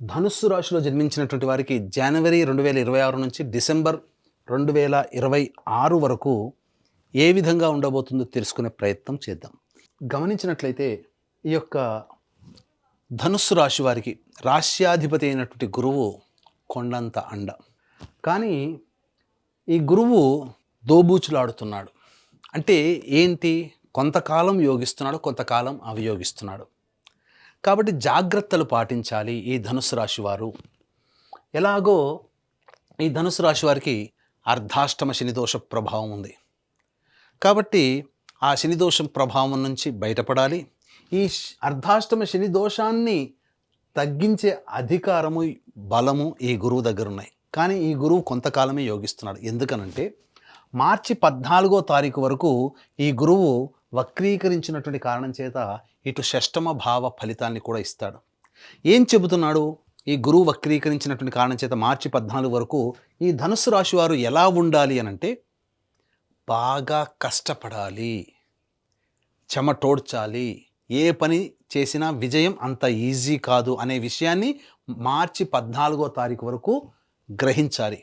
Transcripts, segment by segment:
ధనుస్సు రాశిలో జన్మించినటువంటి వారికి జనవరి 2026 నుంచి డిసెంబర్ 2026 వరకు ఏ విధంగా ఉండబోతుందో తెలుసుకునే ప్రయత్నం చేద్దాం. గమనించినట్లయితే ఈ యొక్క ధనుస్సు రాశి వారికి రాశ్యాధిపతి అయినటువంటి గురువు కొండంత అండ. కానీ ఈ గురువు దోబూచులాడుతున్నాడు. అంటే ఏంటి? కొంతకాలం యోగిస్తున్నాడు, కొంతకాలం అవయోగిస్తున్నాడు. కాబట్టి జాగ్రత్తలు పాటించాలి ఈ ధనుసు రాశి వారు. ఎలాగో ఈ ధనుసు రాశి వారికి అర్ధాష్టమ శనిదోష ప్రభావం ఉంది. కాబట్టి ఆ శనిదోషం ప్రభావం నుంచి బయటపడాలి. ఈ అర్ధాష్టమ శని దోషాన్ని తగ్గించే అధికారము, బలము ఈ గురువు దగ్గర ఉన్నాయి. కానీ ఈ గురువు కొంతకాలమే యోగిస్తున్నాడు. ఎందుకనంటే మార్చి 14వ తారీఖు వరకు ఈ గురువు వక్రీకరించినటువంటి కారణం చేత ఇటు షష్టమ భావ ఫలితాన్ని కూడా ఇస్తాడు. ఏం చెబుతున్నాడు? ఈ గురువు వక్రీకరించినటువంటి కారణం చేత మార్చి 14 వరకు ఈ ధనుస్సు రాశి వారు ఎలా ఉండాలి అనంటే బాగా కష్టపడాలి, చెమటోడ్చాలి, ఏ పని చేసినా విజయం అంత ఈజీ కాదు అనే విషయాన్ని మార్చి 14వ తారీఖు వరకు గ్రహించాలి.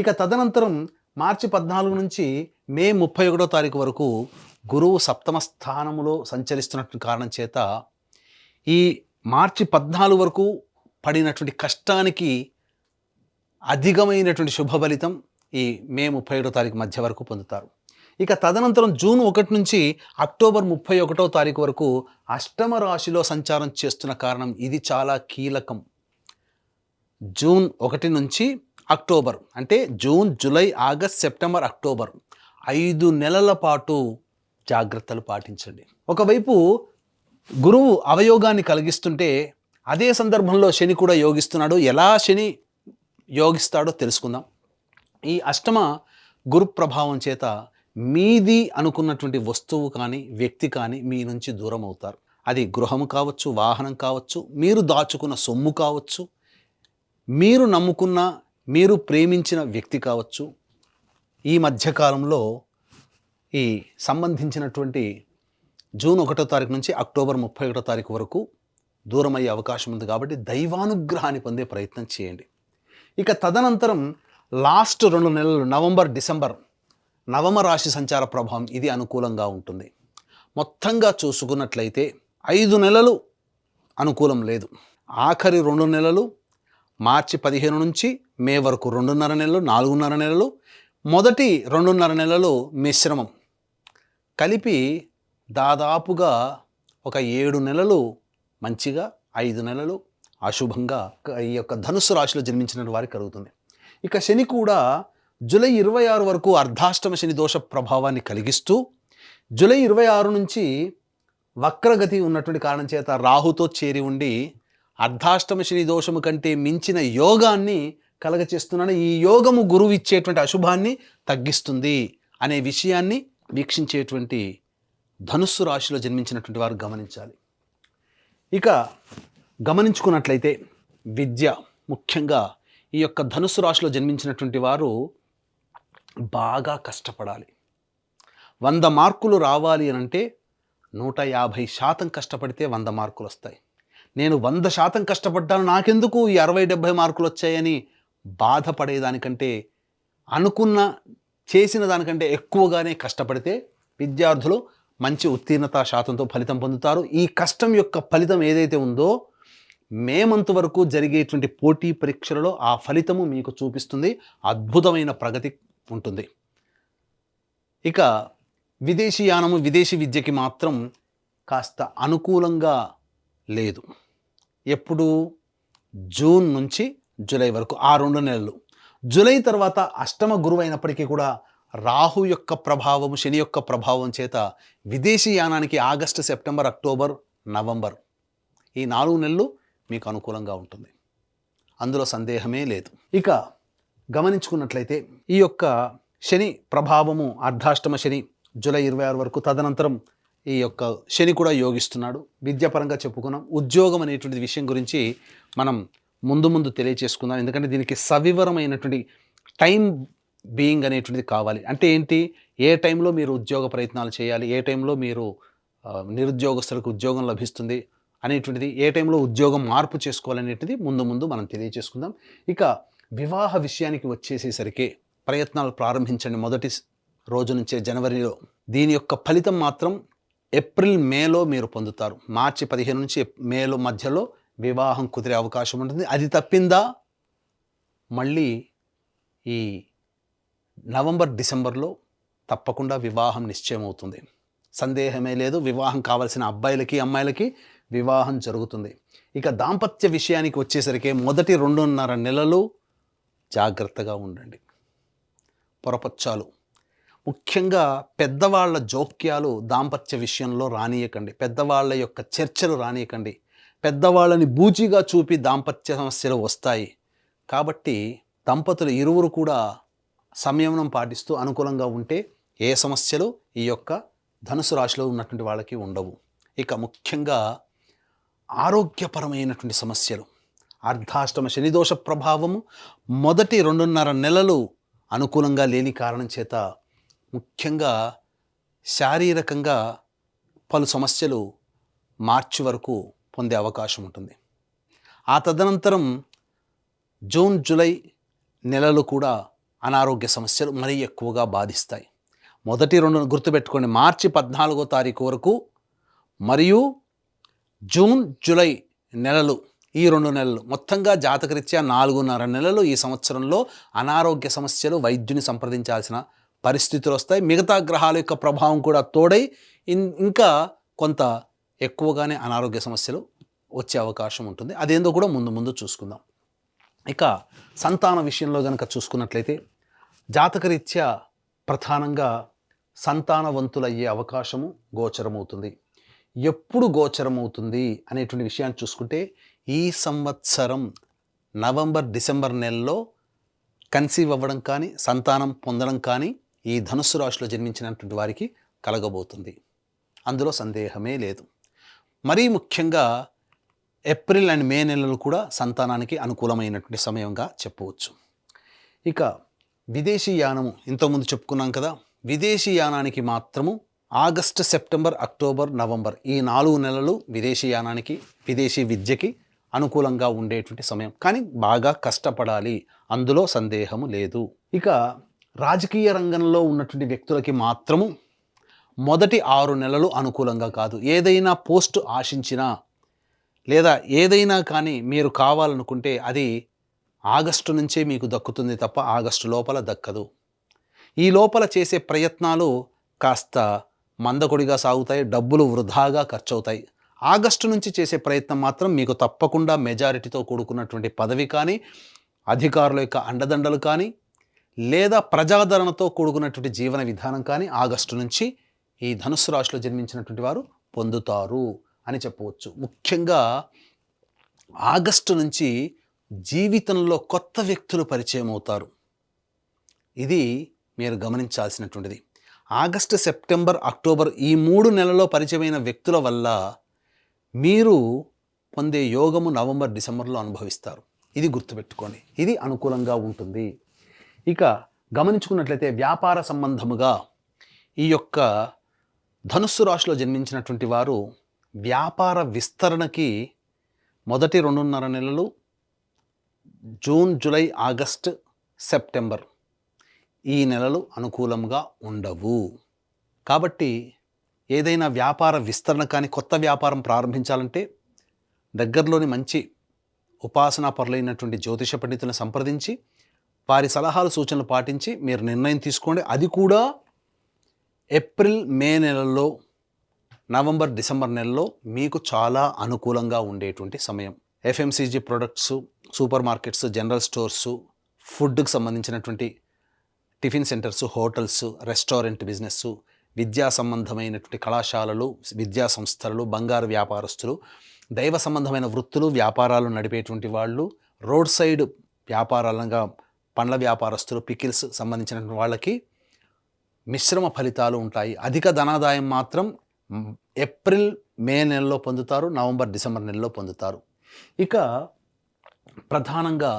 ఇక తదనంతరం మార్చి 14 నుంచి మే 31వ తారీఖు వరకు గురువు సప్తమ స్థానములో సంచరిస్తున్నటువంటి కారణం చేత ఈ మార్చి 14 వరకు పడినటువంటి కష్టానికి అధికమైనటువంటి శుభ ఫలితం ఈ మే 31వ తారీఖు మధ్య వరకు పొందుతారు. ఇక తదనంతరం జూన్ 1 నుంచి అక్టోబర్ 31వ తారీఖు వరకు అష్టమ రాశిలో సంచారం చేస్తున్న కారణం ఇది చాలా కీలకం. జూన్ 1 నుంచి అక్టోబర్ అంటే June, July, August, September, October 5 నెలల పాటు జాగ్రత్తలు పాటించండి. ఒకవైపు గురువు అవయోగాన్ని కలిగిస్తుంటే అదే సందర్భంలో శని కూడా యోగిస్తున్నాడు. ఎలా శని యోగిస్తాడో తెలుసుకుందాం. ఈ అష్టమ గురు ప్రభావం చేత మీది అనుకున్నటువంటి వస్తువు కానీ వ్యక్తి కానీ మీ నుంచి దూరం అవుతారు. అది గృహము కావచ్చు, వాహనం కావచ్చు, మీరు దాచుకున్న సొమ్ము కావచ్చు, మీరు నమ్ముకున్న, మీరు ప్రేమించిన వ్యక్తి కావచ్చు. ఈ మధ్యకాలంలో ఈ సంబంధించినటువంటి జూన్ 1వ తారీఖు నుంచి అక్టోబర్ 31వ తారీఖు వరకు దూరం అయ్యే అవకాశం ఉంది. కాబట్టి దైవానుగ్రహాన్ని పొందే ప్రయత్నం చేయండి. ఇక తదనంతరం లాస్ట్ 2 నెలలు నవంబర్, డిసెంబర్ నవమ రాశి సంచార ప్రభావం ఇది అనుకూలంగా ఉంటుంది. మొత్తంగా చూసుకున్నట్లయితే 5 నెలలు అనుకూలం లేదు. ఆఖరి 2 నెలలు మార్చి 15 నుంచి మే వరకు 2.5 నెలలు, 4.5 నెలలు, మొదటి 2.5 నెలలు మిశ్రమం కలిపి దాదాపుగా ఒక 7 నెలలు మంచిగా, 5 నెలలు అశుభంగా ఈ యొక్క ధనుస్సు రాశిలో జన్మించిన వారికి కలుగుతుంది. ఇక శని కూడా జూలై 26 వరకు అర్ధాష్టమ శని దోష ప్రభావాన్ని కలిగిస్తూ జూలై 26 నుంచి వక్రగతి ఉన్నటువంటి కారణం చేత రాహుతో చేరి ఉండి అర్ధాష్టమ శని దోషము కంటే మించిన యోగాన్ని కలగచేస్తున్నాను. ఈ యోగము గురువు ఇచ్చేటువంటి అశుభాన్ని తగ్గిస్తుంది అనే విషయాన్ని వీక్షించేటువంటి ధనుస్సు రాశిలో జన్మించినటువంటి వారు గమనించాలి. ఇక గమనించుకున్నట్లయితే విద్య, ముఖ్యంగా ఈ యొక్క ధనుస్సు రాశిలో జన్మించినటువంటి వారు బాగా కష్టపడాలి. 100 మార్కులు రావాలి అనంటే 150% కష్టపడితే 100 మార్కులు వస్తాయి. నేను 100% కష్టపడ్డాను, నాకెందుకు ఈ 60-70 మార్కులు వచ్చాయని బాధపడేదానికంటే చేసిన దానికంటే ఎక్కువగానే కష్టపడితే విద్యార్థులు మంచి ఉత్తీర్ణత శాతంతో ఫలితం పొందుతారు. ఈ కష్టం యొక్క ఫలితం ఏదైతే ఉందో మే మంత్ వరకు జరిగేటువంటి పోటీ పరీక్షలలో ఆ ఫలితము మీకు చూపిస్తుంది. అద్భుతమైన ప్రగతి ఉంటుంది. ఇక విదేశీయానము, విదేశీ విద్యకి మాత్రం కాస్త అనుకూలంగా లేదు. ఎప్పుడు? జూన్ నుంచి జూలై వరకు ఆ 2 నెలలు. జూలై తర్వాత అష్టమ గురువు అయినప్పటికీ కూడా రాహు యొక్క ప్రభావము, శని యొక్క ప్రభావం చేత విదేశీ యానానికి ఆగస్టు, సెప్టెంబర్, అక్టోబర్, నవంబర్ ఈ 4 నెలలు మీకు అనుకూలంగా ఉంటుంది. అందులో సందేహమే లేదు. ఇక గమనించుకున్నట్లయితే ఈ యొక్క శని ప్రభావము అర్ధాష్టమ శని జూలై 26 వరకు, తదనంతరం ఈ యొక్క శని కూడా యోగిస్తున్నాడు. విద్యాపరంగా చెప్పుకున్నాం. ఉద్యోగం అనేటువంటి విషయం గురించి మనం ముందు తెలియచేసుకుందాం. ఎందుకంటే దీనికి సవివరమైనటువంటి టైం బీయింగ్ అనేటువంటిది కావాలి. అంటే ఏంటి? ఏ టైంలో మీరు ఉద్యోగ ప్రయత్నాలు చేయాలి, ఏ టైంలో మీరు నిరుద్యోగస్తులకు ఉద్యోగం లభిస్తుంది, అనేటువంటిది, ఏ టైంలో ఉద్యోగం మార్పు చేసుకోవాలనేటిది ముందు ముందు మనం తెలియజేసుకుందాం. ఇక వివాహ విషయానికి వచ్చేసేసరికి ప్రయత్నాలు ప్రారంభించండి మొదటి రోజు నుంచే జనవరిలో. దీని యొక్క ఫలితం మాత్రం ఏప్రిల్ మేలో మీరు పొందుతారు. మార్చి 15 నుంచి మేలో మధ్యలో వివాహం కుదిరే అవకాశం ఉంటుంది. అది తప్పిందా మళ్ళీ ఈ నవంబర్ డిసెంబర్లో తప్పకుండా వివాహం నిశ్చయం అవుతుంది. సందేహమే లేదు. వివాహం కావాల్సిన అబ్బాయిలకి అమ్మాయిలకి వివాహం జరుగుతుంది. ఇక దాంపత్య విషయానికి వచ్చేసరికి మొదటి 2.5 నెలలు జాగ్రత్తగా ఉండండి. పొరపచ్చాలు, ముఖ్యంగా పెద్దవాళ్ల జోక్యాలు దాంపత్య విషయంలో రానియకండి. పెద్దవాళ్ల యొక్క చర్చలు రానియకండి. పెద్దవాళ్ళని బూచిగా చూపి దాంపత్య సమస్యలు వస్తాయి. కాబట్టి దంపతులు ఇరువురు కూడా సంయమనం పాటిస్తూ అనుకూలంగా ఉంటే ఏ సమస్యలు ఈ యొక్క ధనుసు రాశిలో ఉన్నటువంటి వాళ్ళకి ఉండవు. ఇక ముఖ్యంగా ఆరోగ్యపరమైనటువంటి సమస్యలు, అర్ధాష్టమ శనిదోష ప్రభావము మొదటి 2.5 నెలలు అనుకూలంగా లేని కారణం చేత ముఖ్యంగా శారీరకంగా పలు సమస్యలు మార్చి వరకు పొందే అవకాశం ఉంటుంది. ఆ తదనంతరం జూన్ జూలై నెలలు కూడా అనారోగ్య సమస్యలు మరీ ఎక్కువగా బాధిస్తాయి. మొదటి 2 గుర్తుపెట్టుకోండి, మార్చి 14వ తారీఖు వరకు మరియు జూన్ జూలై నెలలు, ఈ 2 నెలలు మొత్తంగా జాతకరీత్యా 4.5 నెలలు ఈ సంవత్సరంలో అనారోగ్య సమస్యలు, వైద్యుని సంప్రదించాల్సిన పరిస్థితులు వస్తాయి. మిగతా గ్రహాల యొక్క ప్రభావం కూడా తోడై ఇంకా కొంత ఎక్కువగానే అనారోగ్య సమస్యలు వచ్చే అవకాశం ఉంటుంది. అదేందో కూడా ముందు ముందు చూసుకుందాం. ఇక సంతాన విషయంలో కనుక చూసుకున్నట్లయితే జాతకరీత్యా ప్రధానంగా సంతానవంతులయ్యే అవకాశము గోచరమవుతుంది. ఎప్పుడు గోచరమవుతుంది అనేటువంటి విషయాన్ని చూసుకుంటే ఈ సంవత్సరం నవంబర్ డిసెంబర్ నెలలో కన్సీవ్ అవ్వడం కానీ సంతానం పొందడం కానీ ఈ ధనుస్సు రాశిలో జన్మించినటువంటి వారికి కలగబోతుంది. అందులో సందేహమే లేదు. మరీ ముఖ్యంగా ఏప్రిల్ అండ్ మే నెలలు కూడా సంతానానికి అనుకూలమైనటువంటి సమయంగా చెప్పవచ్చు. ఇక విదేశీ యానము ఇంతకుముందు చెప్పుకున్నాం కదా, విదేశీ యానానికి మాత్రము ఆగస్టు, సెప్టెంబర్, అక్టోబర్, నవంబర్ ఈ 4 నెలలు విదేశీ యానానికి, విదేశీ విద్యకి అనుకూలంగా ఉండేటువంటి సమయం. కానీ బాగా కష్టపడాలి, అందులో సందేహము లేదు. ఇక రాజకీయ రంగంలో ఉన్నటువంటి వ్యక్తులకి మాత్రము మొదటి 6 నెలలు అనుకూలంగా కాదు. ఏదైనా పోస్టు ఆశించినా లేదా ఏదైనా కానీ మీరు కావాలనుకుంటే అది ఆగస్టు నుంచే మీకు దక్కుతుంది తప్ప ఆగస్టు లోపల దక్కదు. ఈ లోపల చేసే ప్రయత్నాలు కాస్త మందకొడిగా సాగుతాయి, డబ్బులు వృధాగా ఖర్చు అవుతాయి. ఆగస్టు నుంచి చేసే ప్రయత్నం మాత్రం మీకు తప్పకుండా మెజారిటీతో కూడుకున్నటువంటి పదవి కానీ, అధికారుల యొక్క అండదండలు కానీ, లేదా ప్రజాదరణతో కూడుకున్నటువంటి జీవన విధానం కానీ ఆగస్టు నుంచి ఈ ధనుస్సు రాశిలో జన్మించినటువంటి వారు పొందుతారు అని చెప్పవచ్చు. ముఖ్యంగా ఆగస్టు నుంచి జీవితంలో కొత్త వ్యక్తులు పరిచయం అవుతారు. ఇది మీరు గమనించాల్సినటువంటిది. ఆగస్టు, సెప్టెంబర్, అక్టోబర్ ఈ 3 నెలల్లో పరిచయమైన వ్యక్తుల వల్ల మీరు పొందే యోగము నవంబర్, డిసెంబర్లో అనుభవిస్తారు. ఇది గుర్తుపెట్టుకోండి. ఇది అనుకూలంగా ఉంటుంది. ఇక గమనించుకున్నట్లయితే వ్యాపార సంబంధముగా ఈ యొక్క ధనుస్సు రాశిలో జన్మించినటువంటి వారు వ్యాపార విస్తరణకి మొదటి 2.5 నెలలు జూన్, జూలై, ఆగస్ట్, సెప్టెంబర్ ఈ నెలలు అనుకూలంగా ఉండవు. కాబట్టి ఏదైనా వ్యాపార విస్తరణ కానీ కొత్త వ్యాపారం ప్రారంభించాలంటే దగ్గరలోని మంచి ఉపాసనా పరులైనటువంటి జ్యోతిష పండితులను సంప్రదించి వారి సలహాలు సూచనలు పాటించి మీరు నిర్ణయం తీసుకోండి. అది కూడా ఏప్రిల్ మే నెలల్లో, నవంబర్ డిసెంబర్ నెలలో మీకు చాలా అనుకూలంగా ఉండేటువంటి సమయం. FMCG products, super markets, general stores, ఫుడ్కి సంబంధించినటువంటి tiffin centres, hotels, restaurant business, విద్యా సంబంధమైనటువంటి కళాశాలలు, విద్యా సంస్థలు, బంగారు వ్యాపారస్తులు, దైవ సంబంధమైన వృత్తులు, వ్యాపారాలు నడిపేటువంటి వాళ్ళు, రోడ్ సైడ్ వ్యాపారాలుగా పండ్ల వ్యాపారస్తులు, పికిల్స్ సంబంధించినటువంటి వాళ్ళకి మిశ్రమ ఫలితాలు ఉంటాయి. అధిక ధనాదాయం మాత్రం ఏప్రిల్ మే నెలలో పొందుతారు, నవంబర్ డిసెంబర్ నెలలో పొందుతారు. ఇక ప్రధానంగా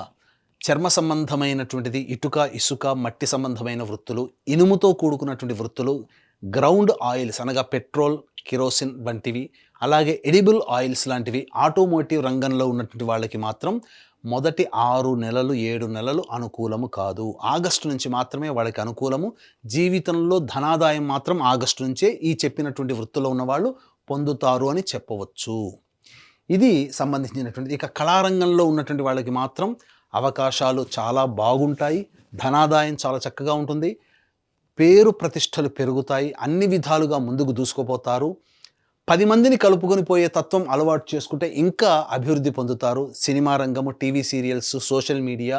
చర్మ సంబంధమైనటువంటిది, ఇటుక, ఇసుక, మట్టి సంబంధమైన వృత్తులు, ఇనుముతో కూడుకున్నటువంటి వృత్తులు, గ్రౌండ్ ఆయిల్స్ అనగా పెట్రోల్, కిరోసిన్ వంటివి, అలాగే ఎడిబుల్ ఆయిల్స్ లాంటివి ఆటోమోటివ్ రంగంలో ఉన్నటువంటి వాళ్ళకి మాత్రం మొదటి 6 నెలలు 7 నెలలు అనుకూలము కాదు. ఆగస్టు నుంచి మాత్రమే వాళ్ళకి అనుకూలము. జీవితంలో ధనాదాయం మాత్రం ఆగస్టు నుంచే ఈ చెప్పినటువంటి వృత్తిలో ఉన్నవాళ్ళు పొందుతారు అని చెప్పవచ్చు. ఇది సంబంధించినటువంటిది. ఇక కళారంగంలో ఉన్నటువంటి వాళ్ళకి మాత్రం అవకాశాలు చాలా బాగుంటాయి. ధనాదాయం చాలా చక్కగా ఉంటుంది. పేరు ప్రతిష్టలు పెరుగుతాయి. అన్ని విధాలుగా ముందుకు దూసుకుపోతారు. 10 మందిని కలుపుకొని పోయే తత్వం అలవాటు చేసుకుంటే ఇంకా అభివృద్ధి పొందుతారు. సినిమా రంగము, టీవీ సీరియల్స్, సోషల్ మీడియా,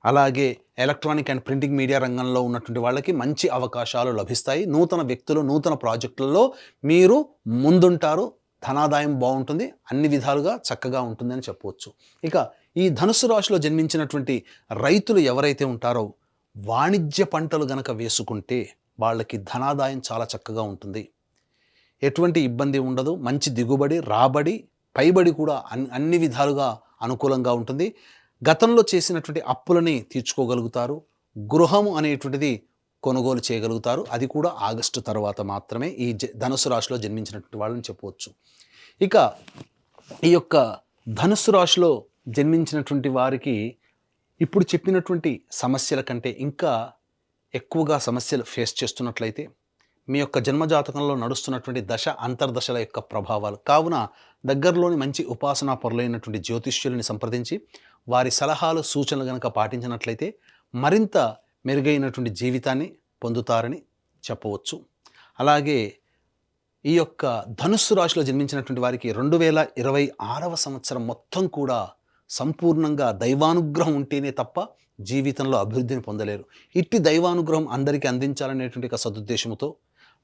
అలాగే ఎలక్ట్రానిక్ అండ్ ప్రింటింగ్ మీడియా రంగంలో ఉన్నటువంటి వాళ్ళకి మంచి అవకాశాలు లభిస్తాయి. నూతన వ్యక్తులు, నూతన ప్రాజెక్టులలో మీరు ముందుంటారు. ధనాదాయం బాగుంటుంది. అన్ని విధాలుగా చక్కగా ఉంటుందని చెప్పవచ్చు. ఇక ఈ ధనుస్సు రాశిలో జన్మించినటువంటి రైతులు ఎవరైతే ఉంటారో వాణిజ్య పంటలు గనక వేసుకుంటే వాళ్ళకి ధనాదాయం చాలా చక్కగా ఉంటుంది. ఎటువంటి ఇబ్బంది ఉండదు. మంచి దిగుబడి, రాబడి, పైబడి కూడా అన్ని విధాలుగా అనుకూలంగా ఉంటుంది. గతంలో చేసినటువంటి అప్పులని తీర్చుకోగలుగుతారు. గృహము అనేటువంటిది కొనుగోలు చేయగలుగుతారు. అది కూడా ఆగస్టు తర్వాత మాత్రమే ఈ ధనుసు రాశిలో జన్మించినటువంటి వాళ్ళని చెప్పవచ్చు. ఇక ఈ యొక్క ధనుస్సు రాశిలో జన్మించినటువంటి వారికి ఇప్పుడు చెప్పినటువంటి సమస్యల కంటే ఇంకా ఎక్కువగా సమస్యలు ఫేస్ చేస్తున్నట్లయితే మీ యొక్క జన్మజాతకంలో నడుస్తున్నటువంటి దశ అంతర్దశల యొక్క ప్రభావాలు కావున దగ్గరలోని మంచి ఉపాసనా పరులైనటువంటి జ్యోతిష్యులని సంప్రదించి వారి సలహాలు సూచనలు గనక పాటించినట్లయితే మరింత మెరుగైనటువంటి జీవితాన్ని పొందుతారని చెప్పవచ్చు. అలాగే ఈ యొక్క ధనుస్సు రాశిలో జన్మించినటువంటి వారికి 2026వ సంవత్సరం మొత్తం కూడా సంపూర్ణంగా దైవానుగ్రహం ఉంటేనే తప్ప జీవితంలో అభివృద్ధిని పొందలేరు. ఇట్టి దైవానుగ్రహం అందరికీ అందించాలనేటువంటి ఒక సదుద్దేశంతో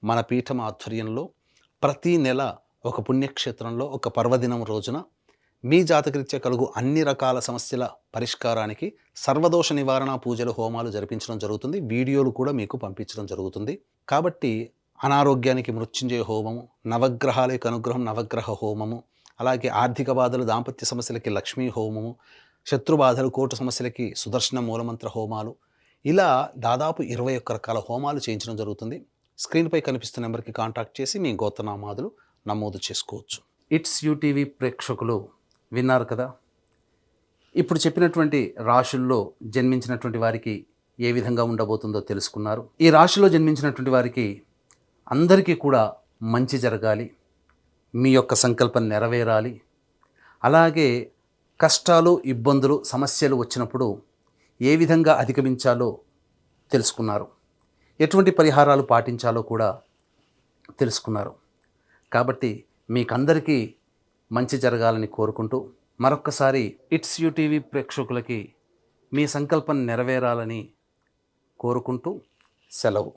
మన పీఠం ఆధ్వర్యంలో ప్రతి నెల ఒక పుణ్యక్షేత్రంలో ఒక పర్వదినం రోజున మీ జాతకరీత్యా కలుగు అన్ని రకాల సమస్యల పరిష్కారానికి సర్వదోష నివారణ పూజలు, హోమాలు జరిపించడం జరుగుతుంది. వీడియోలు కూడా మీకు పంపించడం జరుగుతుంది. కాబట్టి అనారోగ్యానికి మృత్యుంజయ హోమము, నవగ్రహాలకు అనుగ్రహం నవగ్రహ హోమము, అలాగే ఆర్థిక బాధలు, దాంపత్య సమస్యలకి లక్ష్మీ హోమము, శత్రుబాధలు, కోర్టు సమస్యలకి సుదర్శన మూలమంత్ర హోమాలు, ఇలా దాదాపు 21 రకాల హోమాలు చేయించడం జరుగుతుంది. స్క్రీన్పై కనిపిస్తున్న నెంబర్కి కాంటాక్ట్ చేసి మీ గోత్రనామాదులు నమోదు చేసుకోవచ్చు. ఇట్స్ యూటీవీ ప్రేక్షకులు విన్నారు కదా, ఇప్పుడు చెప్పినటువంటి రాశుల్లో జన్మించినటువంటి వారికి ఏ విధంగా ఉండబోతుందో తెలుసుకున్నారు. ఈ రాశిలో జన్మించినటువంటి వారికి అందరికీ కూడా మంచి జరగాలి, మీ యొక్క సంకల్పం నెరవేరాలి. అలాగే కష్టాలు, ఇబ్బందులు, సమస్యలు వచ్చినప్పుడు ఏ విధంగా అధిగమించాలో తెలుసుకున్నారు. ఎటువంటి పరిహారాలు పాటించాలో కూడా తెలుసుకున్నారు. కాబట్టి మీకందరికీ మంచి జరగాలని కోరుకుంటూ మరొక్కసారి ఇట్స్ యూటీవీ ప్రేక్షకులకి మీ సంకల్పం నెరవేరాలని కోరుకుంటూ సెలవు.